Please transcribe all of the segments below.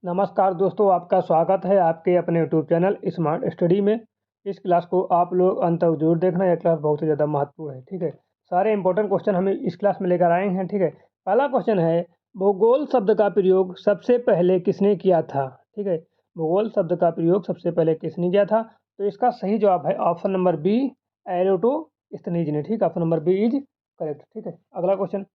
नमस्कार दोस्तों, आपका स्वागत है आपके अपने यूट्यूब चैनल स्मार्ट स्टडी में। इस क्लास को आप लोग अंत तक जरूर देखना, यह क्लास बहुत ही ज़्यादा महत्वपूर्ण है। ठीक है, सारे इंपॉर्टेंट क्वेश्चन हमें इस क्लास में लेकर आए हैं। ठीक है, पहला क्वेश्चन है, भूगोल शब्द का प्रयोग सबसे पहले किसने किया था? ठीक है, भूगोल शब्द का प्रयोग सबसे पहले किसने किया था? तो इसका सही जवाब है ऑप्शन नंबर बी, एरिस्टोस्थनीज ने। ठीक है, option number B is correct. ठीक है, अगला क्वेश्चन,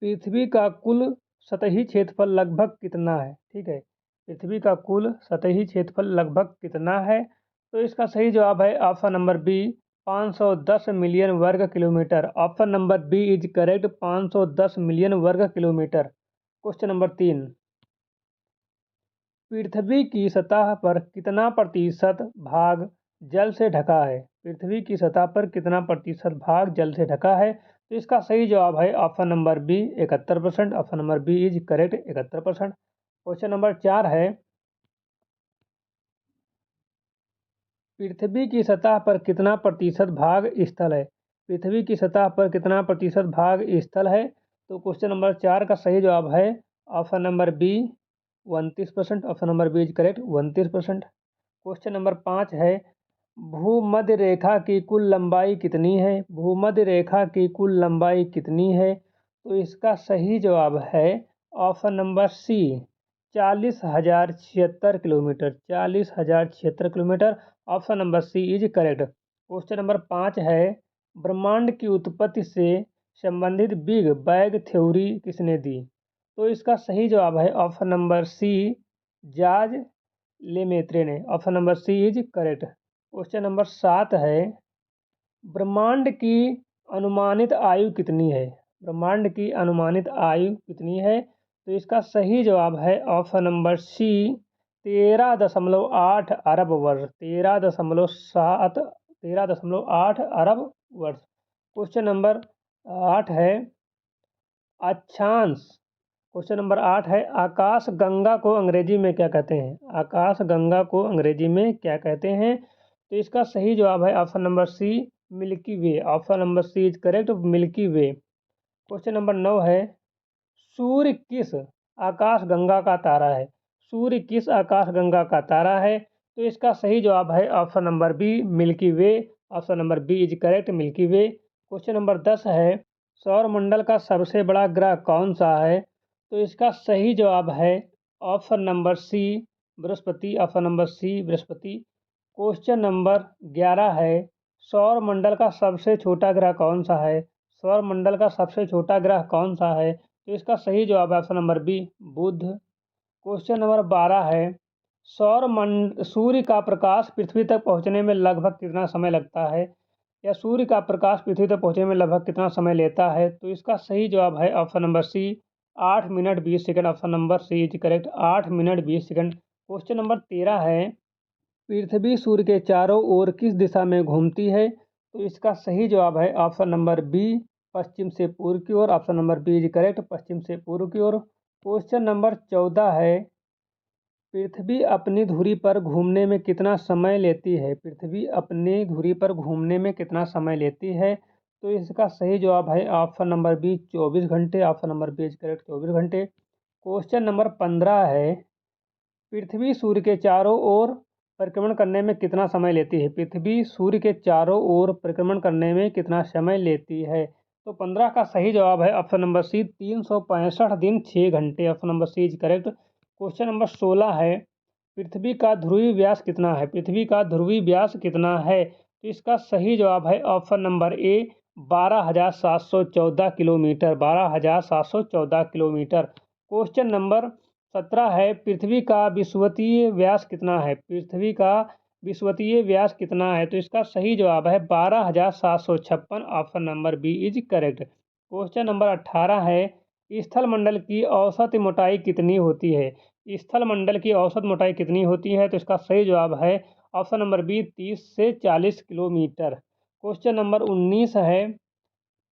पृथ्वी का कुल सतही क्षेत्रफल लगभग कितना है? ठीक है, पृथ्वी का कुल सतही क्षेत्रफल लगभग कितना है? तो इसका सही जवाब है ऑप्शन नंबर बी, 510 मिलियन वर्ग kilometre. Option number B is correct, 510 million वर्ग किलोमीटर। क्वेश्चन नंबर 3, पृथ्वी की सतह पर कितना प्रतिशत भाग जल से ढका है? पृथ्वी की सतह पर कितना प्रतिशत भाग जल से ढका है? तो इसका सही जवाब है option number B, 71%। Option number B is correct, 71%। Question number 4 है, पृथ्वी की सतह पर कितना प्रतिशत भाग स्थल है? पृथ्वी की सतह पर कितना प्रतिशत भाग स्थल है? तो क्वेश्चन नंबर 4 का सही जवाब है option number B, 29%। Option number B is correct, 29%। Question number 5 है, भूमध्य रेखा की कुल लंबाई कितनी है? भूमध्य रेखा की कुल लंबाई कितनी है? तो इसका सही जवाब है option number C, 40,076 kilometre. 40,076 kilometre. Option number C is correct. Question number 5 है, ब्रह्मांड की उत्पत्ति से संबंधित बिग बैग थ्योरी किसने दी? तो इसका सही जवाब है option number C, George Lemaitre ने। Option number C is correct. Question number 7 है, ब्रह्मांड की अनुमानित आयु कितनी है? ब्रह्मांड की अनुमानित आयु कितनी है? तो इसका सही जवाब है ऑप्शन नंबर सी, 13.8 अरब वर्ष। 13.8 अरब वर्ष। क्वेश्चन नंबर 8 है, अक्षांश। क्वेश्चन नंबर 8 है, आकाश गंगा को अंग्रेजी में क्या कहते हैं? आकाश गंगा को अंग्रेजी में क्या कहते हैं? तो इसका सही जवाब है option number C, Milky Way. Option number C is correct, Milky Way. Question number 9 है, सूर्य किस आकाश गंगा का तारा है? सूर्य किस आकाश गंगा का तारा है? तो इसका सही जवाब है option number B, Milky Way. Option number B is correct, Milky Way. Question number 10 है, सौर मंडल का सबसे बड़ा ग्रह कौन सा है? तो इसका सही जवाब है ऑप्शन नंबर सी, बृहस्पति। ऑप्शन नंबर सी, बृहस्पति। क्वेश्चन नंबर 11 है, सौर मंडल का सबसे छोटा ग्रह कौन सा है? सौर मंडल का सबसे छोटा ग्रह कौन सा है? तो इसका सही जवाब है ऑप्शन नंबर बी, बुध। क्वेश्चन नंबर 12 है, सूर्य का प्रकाश पृथ्वी तक पहुंचने में लगभग कितना समय लगता है? या सूर्य का प्रकाश पृथ्वी तक पहुंचने में लगभग कितना समय लेता है? तो इसका सही जवाब है option number C, 8 minute 20 second. Option number C is correct, 8 minute 20 second. Question number 13 है, पृथ्वी सूर्य के चारों ओर किस दिशा में घूमती है? तो इसका सही जवाब है ऑप्शन नंबर बी, पश्चिम से पूर्व की ओर। Option number B is correct, पश्चिम से पूर्व की ओर। क्वेश्चन नंबर 14 है, पृथ्वी अपनी धुरी पर घूमने में कितना समय लेती है? पृथ्वी अपनी धुरी पर घूमने में कितना समय लेती है? तो इसका सही जवाब है ऑप्शन नंबर बी, 24 घंटे। Option number B is correct, 24 घंटे। क्वेश्चन नंबर 15 है, पृथ्वी सूर्य के चारों ओर परिक्रमण करने में कितना समय लेती है? पृथ्वी सूर्य के चारों ओर परिक्रमण करने में कितना समय लेती है? तो 15 का सही जवाब है ऑप्शन नंबर सी, 365 दिन 6 घंटे। Option number C is correct. Question number 16 है, पृथ्वी का ध्रुवीय व्यास कितना है? पृथ्वी का ध्रुवीय व्यास कितना है? तो इसका सही जवाब है option number A, 12,714 kilometre. 12,714 kilometre. Question number 17 है, पृथ्वी का विषुवतीय व्यास कितना है? पृथ्वी का विषुवतीय व्यास कितना है? तो इसका सही जवाब है 12,756। Option number B is correct. Question number 18 है, स्थल मंडल की औसत मोटाई कितनी होती है? स्थल मंडल की औसत मोटाई कितनी होती है? तो इसका सही जवाब है ऑप्शन नंबर बी, 30 से 40 किलोमीटर। क्वेश्चन नंबर 19 है,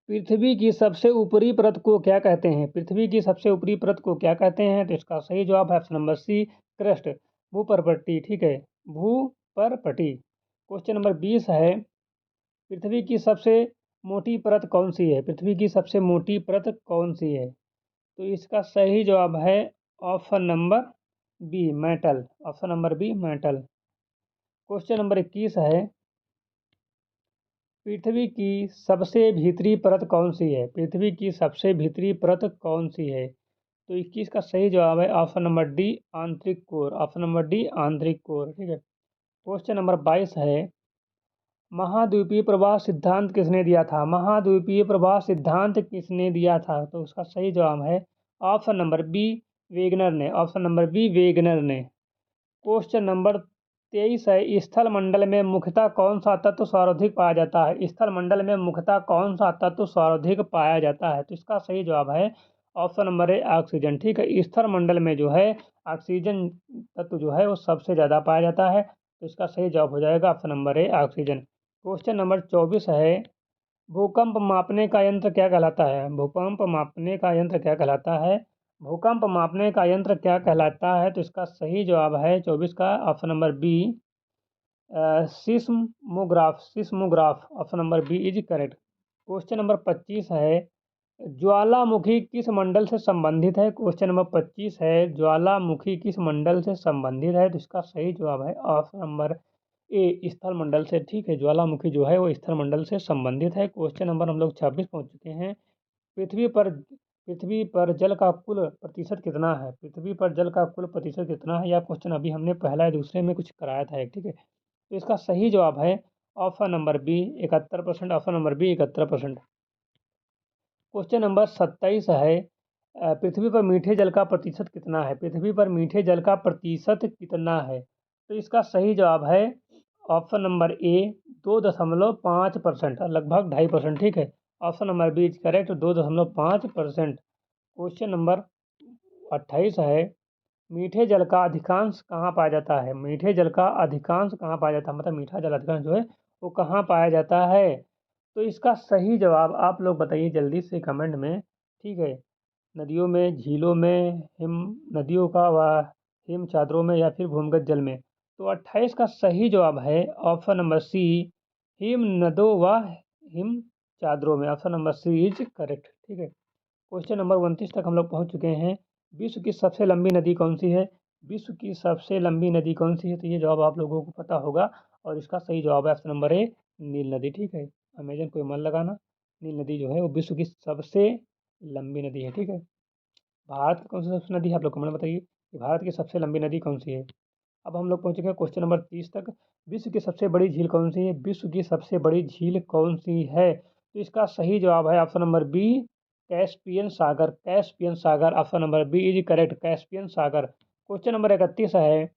पृथ्वी की सबसे ऊपरी परत को क्या कहते हैं? पृथ्वी की सबसे ऊपरी परत को क्या कहते हैं? तो इसका सही जवाब है ऑप्शन नंबर सी, क्रस्ट, भूपरपट्टी। ठीक है, भूपरपट्टी। क्वेश्चन नंबर 20 है, पृथ्वी की सबसे मोटी परत कौन सी है? पृथ्वी की सबसे मोटी परत कौन सी है? तो इसका सही जवाब है option number B, metal. Option number B, metal. Question number 21 है, पृथ्वी की सबसे भीतरी परत कौन सी है? पृथ्वी की सबसे भीतरी परत कौन सी है? तो 21 का सही जवाब है ऑप्शन नंबर डी, आंतरिक कोर। ऑप्शन नंबर डी, आंतरिक कोर। ठीक है। क्वेश्चन नंबर 22 है, महाद्वीपीय प्रवाह सिद्धांत किसने दिया था? महाद्वीपीय प्रवाह सिद्धांत किसने दिया था? तो उसका सही जवाब है ऑप्शन नंबर बी, वेगनर ने। ऑप्शन नंबर बी, वेगनर ने। क्वेश्चन नंबर 23 है, स्थल मंडल में मुख्यतः कौन सा तत्व सर्वाधिक पाया जाता है? स्थल मंडल में मुख्यतः कौन सा तत्व सर्वाधिक पाया जाता है? तो इसका सही जवाब है ऑप्शन नंबर ए, ऑक्सीजन। ठीक है। स्थल मंडल में जो है ऑक्सीजन तत्व जो है वो सबसे ज़्यादा पाया जाता है। तो इसका सही जवाब हो जाएगा option number A, oxygen. Question number 24 है, भूकंप मापने का यंत्र क्या कहलाता है? भूकंप मापने का यंत्र क्या कहलाता है? भूकंप मापने का यंत्र क्या कहलाता है? तो इसका सही जवाब है 24 का option number B, seismograph. Seismograph. Option number B is correct. Question number 25 है, ज्वालामुखी किस मंडल से संबंधित है? क्वेश्चन नंबर 25 है, ज्वालामुखी किस मंडल से संबंधित है? तो इसका सही जवाब है ऑप्शन नंबर ए, स्थल मंडल से। ठीक है। ज्वालामुखी जो है वो स्थल मंडल से संबंधित है। क्वेश्चन नंबर हम लोग 26 पहुंच चुके हैं, पृथ्वी पर जल का कुल प्रतिशत कितना है? पृथ्वी पर जल का कुल प्रतिशत कितना है? यह क्वेश्चन अभी हमने पहला या दूसरे में कुछ कराया था एक। ठीक है। तो इसका सही जवाब है option number B, 71%। Option number B, 71%। Question number 27 है, पृथ्वी पर मीठे जल का प्रतिशत कितना है? पृथ्वी पर मीठे जल का प्रतिशत कितना है? तो इसका सही जवाब है ऑप्शन नंबर ए, 2.5%, लगभग 2.5%। ठीक है। Option number B is correct, 2.5%। Question number 28 है, मीठे जल का अधिकांश कहाँ पाया जाता है? मीठे जल का अधिकांश कहाँ पाया जाता है? मतलब मीठा जल अधिकांश जो है वो कहाँ पाया जाता है? तो इसका सही जवाब आप लोग बताइए जल्दी से कमेंट में। ठीक है। नदियों में, झीलों में, हिम नदियों का व हिम चादरों में, या फिर भूमिगत जल में? तो 28 का सही जवाब है ऑप्शन नंबर सी, हिम नदों व हिम चादरों में। Option number C is correct. ठीक है। क्वेश्चन नंबर 29 तक हम लोग पहुंच चुके हैं, विश्व की सबसे लंबी नदी कौन सी है? विश्व की सबसे लंबी नदी कौन सी है? तो ये जवाब आप लोगों को पता होगा, और इसका सही जवाब है ऑप्शन नंबर ए, नील नदी। ठीक है। अमेजन कोई मन लगाना, नील नदी जो है वो विश्व की सबसे लंबी नदी है। ठीक है। भारत की कौन सी सबसे नदी है? आप लोग कमेंट में बताइए कि भारत की सबसे लंबी नदी कौन सी है। अब हम लोग पहुँच चुके हैं क्वेश्चन नंबर 30 तक, विश्व की सबसे बड़ी झील कौन सी है? विश्व की सबसे बड़ी झील कौन सी है? तो इसका सही जवाब है ऑप्शन नंबर बी, कैस्पियन सागर। कैस्पियन सागर। Option number B is correct, Caspian सागर। क्वेश्चन नंबर 31 है,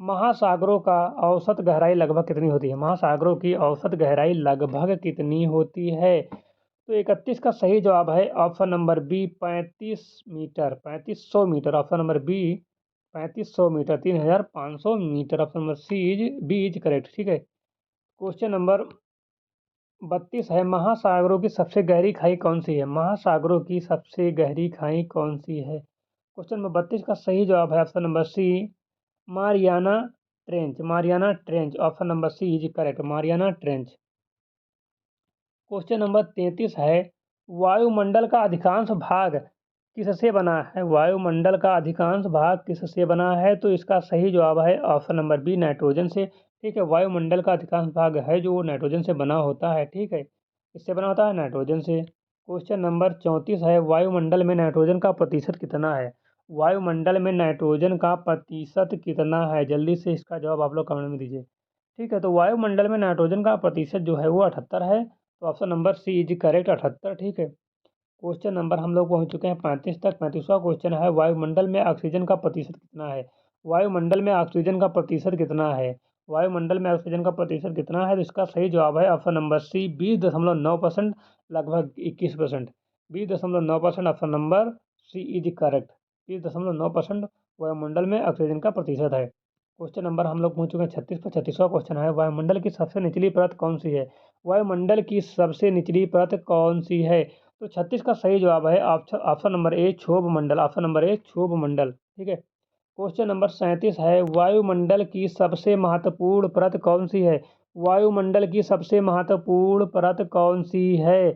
महासागरों का औसत गहराई लगभग कितनी होती है? महासागरों की औसत गहराई लगभग कितनी होती है? तो 31 का सही जवाब है option number B, 35 metre, 3500 metre. Option number B, 3500 metre, 3500 metre. Option number C is B is correct. ठीक है। क्वेश्चन नंबर 32 है, महासागरों की सबसे गहरी खाई कौन सी है? महासागरों की सबसे गहरी खाई कौन सी है? क्वेश्चन नंबर 32 का सही जवाब है option number C, Mariana Trench. Mariana Trench. Option number C is correct, Mariana Trench. Question number 33 है, वायुमंडल का अधिकांश भाग किससे बना है? वायुमंडल का अधिकांश भाग किससे बना है? तो इसका सही जवाब है ऑप्शन नंबर बी, नाइट्रोजन से। ठीक है। वायुमंडल का अधिकांश भाग है जो वो नाइट्रोजन से बना होता है। ठीक है। इससे बना होता है नाइट्रोजन से। क्वेश्चन नंबर 34 है, वायुमंडल में नाइट्रोजन का प्रतिशत कितना है? वायुमंडल में नाइट्रोजन का प्रतिशत कितना है? जल्दी से इसका जवाब आप लोग कमेंट में दीजिए। ठीक है। तो वायुमंडल में नाइट्रोजन का प्रतिशत जो है वो 78 है। तो option number C is correct, 78। ठीक है। क्वेश्चन नंबर हम लोग पहुंच चुके हैं 35 तक। 35वां क्वेश्चन है, वायुमंडल में ऑक्सीजन का प्रतिशत कितना है? वायुमंडल में ऑक्सीजन का प्रतिशत कितना है? वायुमंडल में ऑक्सीजन का प्रतिशत कितना है? तो इसका सही जवाब है ऑप्शन नंबर सी, 20.9%, लगभग 21%। 20.9%। Option number C is correct, 20.9% वायुमंडल में ऑक्सीजन का प्रतिशत है। क्वेश्चन नंबर हम लोग पहुंच चुके हैं 36 पर। 36वां क्वेश्चन है, वायुमंडल की सबसे निचली परत कौन सी है? वायुमंडल की सबसे निचली परत कौन सी है? तो 36 का सही जवाब है ऑप्शन नंबर ए, क्षोभ मंडल। ऑप्शन नंबर ए, क्षोभ मंडल। ठीक है। क्वेश्चन नंबर 37 है, वायुमंडल की सबसे महत्वपूर्ण परत कौन सी है? वायुमंडल की सबसे महत्वपूर्ण परत कौन सी है?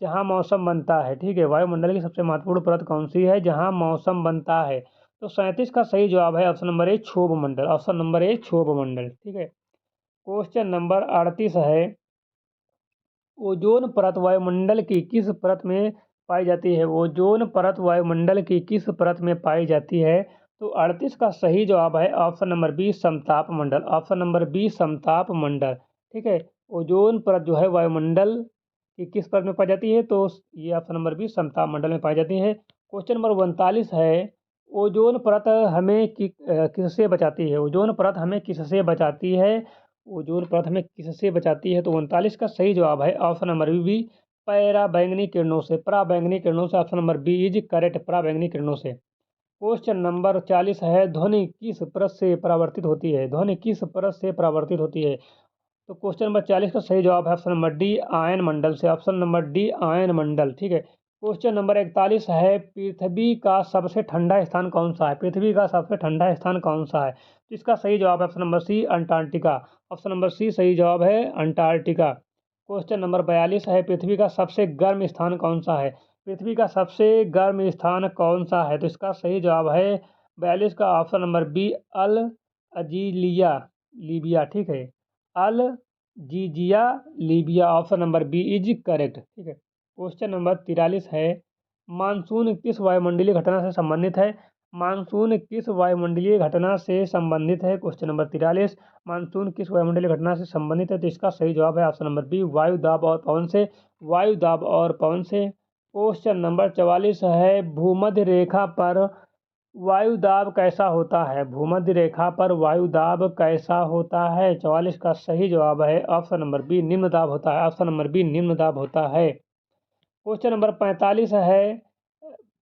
जहाँ मौसम बनता है, ठीक है। वायुमंडल की सबसे महत्वपूर्ण परत कौन सी है, जहाँ मौसम बनता है। तो 37 का सही जवाब है ऑप्शन नंबर ए क्षोभ मंडल, ऑप्शन नंबर ए क्षोभ मंडल, ठीक है। क्वेश्चन नंबर 38 है, ओजोन परत वायुमंडल की किस परत में पाई जाती है। ओजोन परत वायुमंडल की किस परत में पाई जाती है। तो 38 का सही जवाब है ऑप्शन नंबर बी समताप मंडल, ऑप्शन नंबर बी समताप मंडल, ठीक है। ओजोन परत जो है वायुमंडल की किस परत में पाई जाती है, तो ये ऑप्शन नंबर बी समताप मंडल में पाई जाती है। क्वेश्चन नंबर 39 है, ओजोन परत हमें किससे बचाती है। ओजोन परत हमें किससे बचाती है, ओजोन परत हमें किससे बचाती है। तो 39 का सही जवाब है ऑप्शन नंबर बी पैरा बैंगनी किरणों से, पराबैंगनी किरणों से, option number B is correct, पराबैंगनी किरणों से। क्वेश्चन नंबर 40 है, ध्वनि किस परत से परावर्तित होती है। ध्वनि किस परत से परावर्तित होती है। तो क्वेश्चन नंबर 40 का सही जवाब है ऑप्शन नंबर डी आयन मंडल से, ऑप्शन नंबर डी आयन मंडल, ठीक है। क्वेश्चन नंबर 41 है, पृथ्वी का सबसे ठंडा स्थान कौन सा है। पृथ्वी का सबसे ठंडा स्थान कौन सा है। तो इसका सही जवाब है option number C Antarctica, option number C सही जवाब है अंटार्कटिका। क्वेश्चन नंबर 42 है, पृथ्वी का सबसे गर्म स्थान कौन सा है। पृथ्वी का सबसे गर्म स्थान कौन सा है। तो इसका सही जवाब है 42 का option number B Al Aziziya Libya, ठीक है। Al Azizia Libya, option number B is correct, ठीक है। क्वेश्चन नंबर 43 है, मानसून किस वायुमंडलीय घटना से संबंधित है। मानसून किस वायुमंडलीय घटना से संबंधित है। क्वेश्चन नंबर 43, मानसून किस वायुमंडलीय घटना से संबंधित है। तो इसका सही जवाब है ऑप्शन नंबर बी वायु दाब और पवन से, वायु दाब और पवन से। क्वेश्चन नंबर 44 है, भूमध्य रेखा पर वायु दाब कैसा होता है। भूमध्य रेखा पर वायु दाब कैसा होता है। 44 का सही जवाब है ऑप्शन नंबर बी निम्न दाब होता है, ऑप्शन नंबर बी निम्न दाब होता है। क्वेश्चन नंबर 45 है,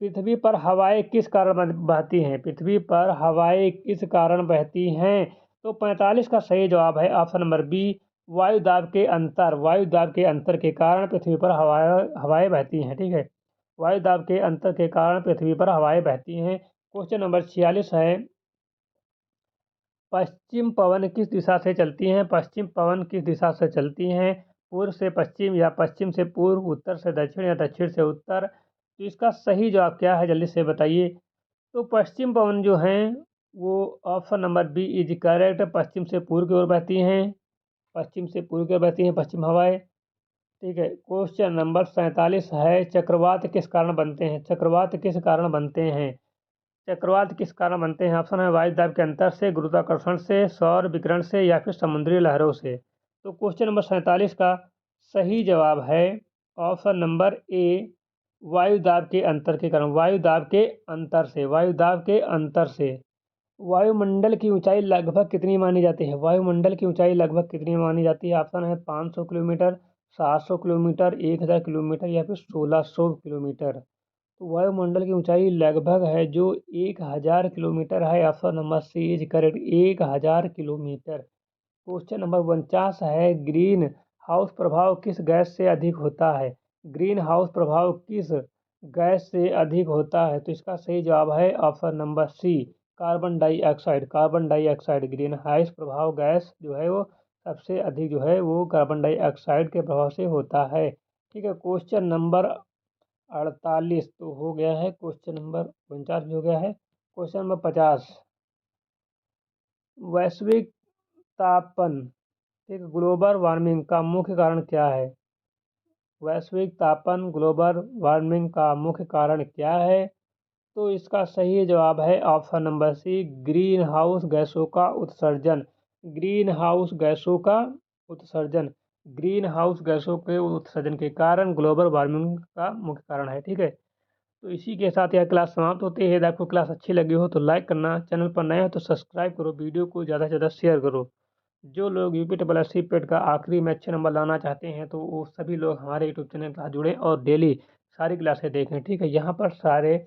पृथ्वी पर हवाएं किस कारण बहती हैं। पृथ्वी पर हवाएं किस कारण बहती हैं। तो 45 का सही जवाब है ऑप्शन नंबर बी वायु दाब के अंतर, वायु दाब के अंतर के कारण पृथ्वी पर हवाएं बहती हैं, ठीक है। वायु दाब के अंतर के कारण पृथ्वी पर हवाएं बहती हैं। क्वेश्चन नंबर 46 है, पश्चिम पवन किस दिशा से चलती हैं। पश्चिम पवन किस दिशा से चलती हैं। पूर्व से पश्चिम या पश्चिम से पूर्व, उत्तर से दक्षिण या दक्षिण से उत्तर। तो इसका सही जवाब क्या है, जल्दी से बताइए। तो पश्चिम पवन जो हैं वो option number B is correct, पश्चिम से पूर्व की ओर बहती हैं, पश्चिम से पूर्व की ओर बहती हैं पश्चिम हवाएं, ठीक है। क्वेश्चन नंबर 47 है, चक्रवात किस कारण बनते हैं। चक्रवात किस कारण बनते हैं। चक्रवात किस कारण बनते हैं। ऑप्शन है वायु दाब के अंतर से, गुरुत्वाकर्षण से, सौर विकिरण से, या फिर समुद्री लहरों से। तो क्वेश्चन नंबर 47 का सही जवाब है ऑप्शन नंबर ए वायु दाब के अंतर के कारण, वायु दाब के अंतर से, वायु दाब के अंतर से। वायुमंडल की ऊंचाई लगभग कितनी मानी जाती है। वायुमंडल की ऊंचाई लगभग कितनी मानी जाती है। ऑप्शन है 500 किलोमीटर, 700 किलोमीटर, 1000 किलोमीटर, या फिर 1600 किलोमीटर। तो वायुमंडल की ऊंचाई लगभग है जो 1000 किलोमीटर है, option number C is correct, 1000 kilometre. Question number 49 है, ग्रीन हाउस प्रभाव किस गैस से अधिक होता है। ग्रीन हाउस प्रभाव किस गैस से अधिक होता है। तो इसका सही जवाब है option number C carbon dioxide, carbon dioxide. Green house प्रभाव गैस जो है वो सबसे अधिक जो है वो कार्बन डाइऑक्साइड के प्रभाव से होता है, ठीक है। क्वेश्चन नंबर 48 तो हो गया है, क्वेश्चन नंबर 49 भी हो गया है। क्वेश्चन नंबर 50, वैश्विक तापन, ठीक, ग्लोबल वार्मिंग का मुख्य कारण क्या है। वैश्विक तापन ग्लोबल वार्मिंग का मुख्य कारण क्या है। तो इसका सही जवाब है option number C green house गैसों का उत्सर्जन, ग्रीन हाउस गैसों का उत्सर्जन। ग्रीन हाउस गैसों के उत्सर्जन के कारण ग्लोबल वार्मिंग का मुख्य कारण है, ठीक है। तो इसी के साथ यह क्लास समाप्त होती है। यदि आपको क्लास अच्छी लगी हो तो लाइक करना, चैनल पर नए हो तो सब्सक्राइब करो, वीडियो को ज़्यादा से ज़्यादा शेयर करो। जो लोग UP triple S C paid का आखिरी में अच्छे नंबर लाना चाहते हैं तो वो सभी लोग हमारे यूट्यूब चैनल के साथ जुड़ें और डेली सारी क्लासें देखें, ठीक है। यहाँ पर सारे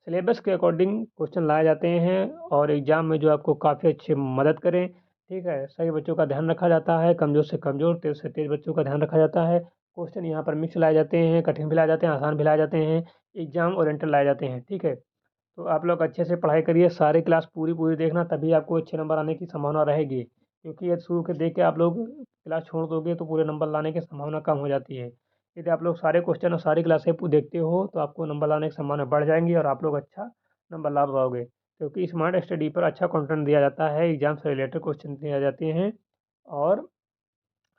सिलेबस के अकॉर्डिंग क्वेश्चन लाए जाते हैं और एग्जाम में जो आपको काफ़ी अच्छी मदद करें, ठीक है। सभी बच्चों का ध्यान रखा जाता है, कमज़ोर से कमज़ोर, तेज से तेज बच्चों का ध्यान रखा जाता है। क्वेश्चन यहाँ पर मिक्स लाए जाते हैं, कठिन भी लाए जाते हैं, आसान भी लाए जाते हैं, एग्जाम ओरिएंटेड लाए जाते हैं, ठीक है। तो आप लोग अच्छे से पढ़ाई करिए, सारी क्लास पूरी पूरी देखना, तभी आपको अच्छे नंबर आने की संभावना रहेगी। क्योंकि यदि शुरू के देख के आप लोग क्लास छोड़ दोगे तो पूरे नंबर लाने की संभावना कम हो जाती है। यदि आप लोग सारे क्वेश्चन और सारी क्लासें देखते हो तो आपको नंबर लाने की संभावना बढ़ जाएंगी और आप लोग अच्छा नंबर ला पाओगे, क्योंकि स्मार्ट स्टडी पर अच्छा कंटेंट दिया जाता है, एग्जाम से रिलेटेड क्वेश्चन दिए जाते हैं और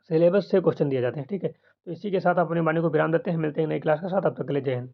सिलेबस से क्वेश्चन दिए जाते हैं। ठीक है, तो इसी के साथ अपनी वाणी को विराम देते हैं, मिलते हैं नई क्लास के साथ, अब तक के लिए जय हिंद।